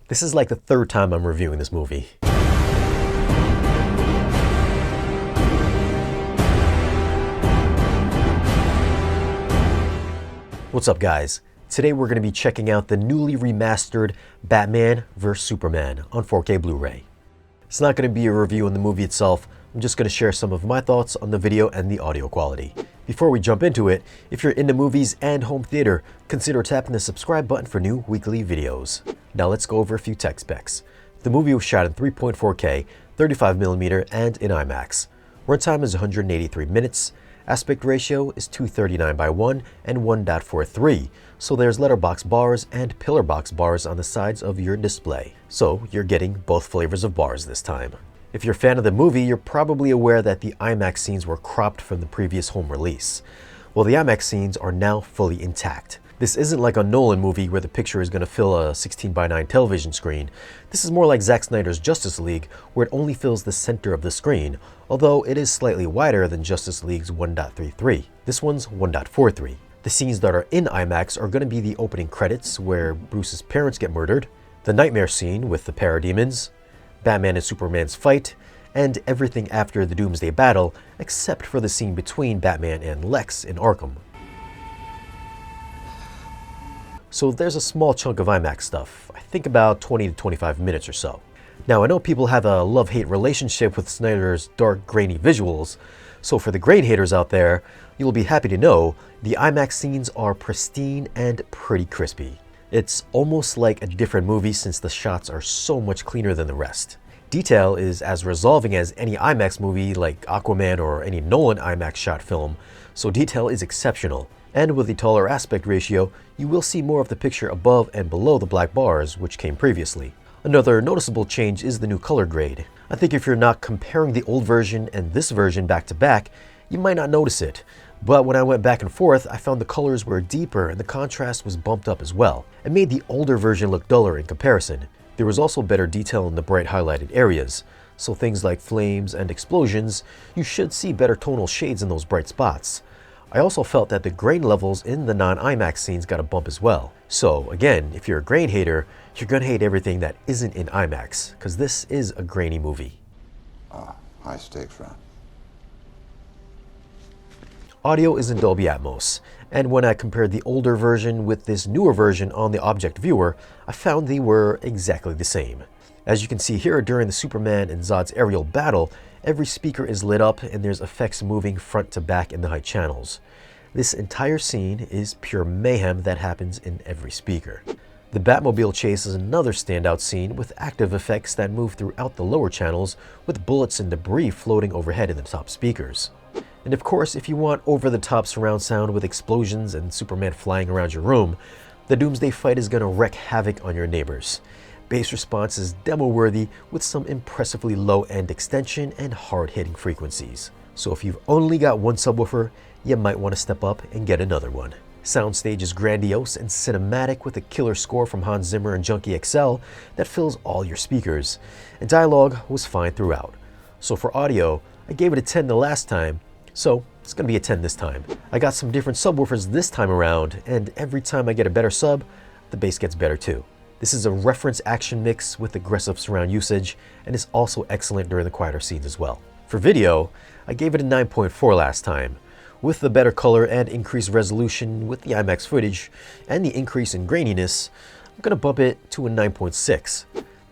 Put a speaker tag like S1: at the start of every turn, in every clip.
S1: This is like the third time I'm reviewing this movie. What's up, guys? Today we're going to be checking out the newly remastered Batman vs Superman on 4K Blu-ray. It's not going to be a review on the movie itself. I'm just going to share some of my thoughts on the video and the audio quality. Before we jump into it, if you're into movies and home theater, consider tapping the subscribe button for new weekly videos. Now let's go over a few tech specs. The movie was shot in 3.4K, 35mm, and in IMAX. Runtime is 183 minutes. Aspect ratio is 239:1 and 1.43, so there's letterbox bars and pillar box bars on the sides of your display. So you're getting both flavors of bars this time. If you're a fan of the movie, you're probably aware that the IMAX scenes were cropped from the previous home release. Well, the IMAX scenes are now fully intact. This isn't like a Nolan movie where the picture is going to fill a 16:9 television screen. This is more like Zack Snyder's Justice League, where it only fills the center of the screen, although it is slightly wider than Justice League's 1.33. This one's 1.43. The scenes that are in IMAX are going to be the opening credits, where Bruce's parents get murdered, the nightmare scene with the parademons, Batman and Superman's fight, and everything after the Doomsday battle, except for the scene between Batman and Lex in Arkham. So there's a small chunk of IMAX stuff, I think about 20 to 25 minutes or so. Now, I know people have a love-hate relationship with Snyder's dark, grainy visuals, so for the grain haters out there, you'll be happy to know the IMAX scenes are pristine and pretty crispy. It's almost like a different movie since the shots are so much cleaner than the rest. Detail is as resolving as any IMAX movie like Aquaman or any Nolan IMAX shot film, so detail is exceptional. And with the taller aspect ratio, you will see more of the picture above and below the black bars, which came previously. Another noticeable change is the new color grade. I think if you're not comparing the old version and this version back to back, you might not notice it. But when I went back and forth, I found the colors were deeper and the contrast was bumped up as well. It made the older version look duller in comparison. There was also better detail in the bright highlighted areas. So things like flames and explosions, you should see better tonal shades in those bright spots. I also felt that the grain levels in the non-IMAX scenes got a bump as well. So again, if you're a grain hater, you're gonna hate everything that isn't in IMAX, because this is a grainy movie.
S2: High stakes round.
S1: Audio is in Dolby Atmos, and when I compared the older version with this newer version on the object viewer, I found they were exactly the same. As you can see here, during the Superman and Zod's aerial battle, every speaker is lit up and there's effects moving front to back in the high channels. This entire scene is pure mayhem that happens in every speaker. The Batmobile chase is another standout scene with active effects that move throughout the lower channels, with bullets and debris floating overhead in the top speakers. And of course, if you want over-the-top surround sound with explosions and Superman flying around your room, the Doomsday fight is going to wreak havoc on your neighbors. Bass response is demo-worthy with some impressively low-end extension and hard-hitting frequencies. So if you've only got one subwoofer, you might want to step up and get another one. Soundstage is grandiose and cinematic with a killer score from Hans Zimmer and Junkie XL that fills all your speakers. And dialogue was fine throughout. So for audio, I gave it a 10 the last time, so it's going to be a 10 this time. I got some different subwoofers this time around, and every time I get a better sub, the bass gets better too. This is a reference action mix with aggressive surround usage, and is also excellent during the quieter scenes as well. For video, I gave it a 9.4 last time. With the better color and increased resolution with the IMAX footage, and the increase in graininess, I'm going to bump it to a 9.6.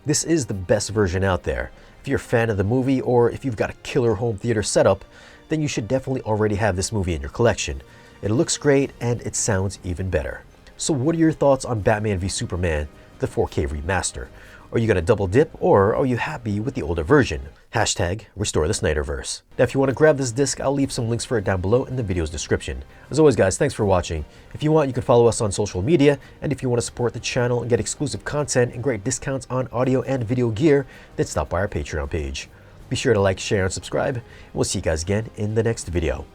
S1: This is the best version out there. If you're a fan of the movie, or if you've got a killer home theater setup, then you should definitely already have this movie in your collection. It looks great, and it sounds even better. So what are your thoughts on Batman v Superman, the 4K remaster? Are you going to double dip, or are you happy with the older version? Hashtag RestoreTheSnyderVerse. Now, if you want to grab this disc, I'll leave some links for it down below in the video's description. As always, guys, thanks for watching. If you want, you can follow us on social media, and if you want to support the channel and get exclusive content and great discounts on audio and video gear, then stop by our Patreon page. Be sure to like, share, and subscribe, and we'll see you guys again in the next video.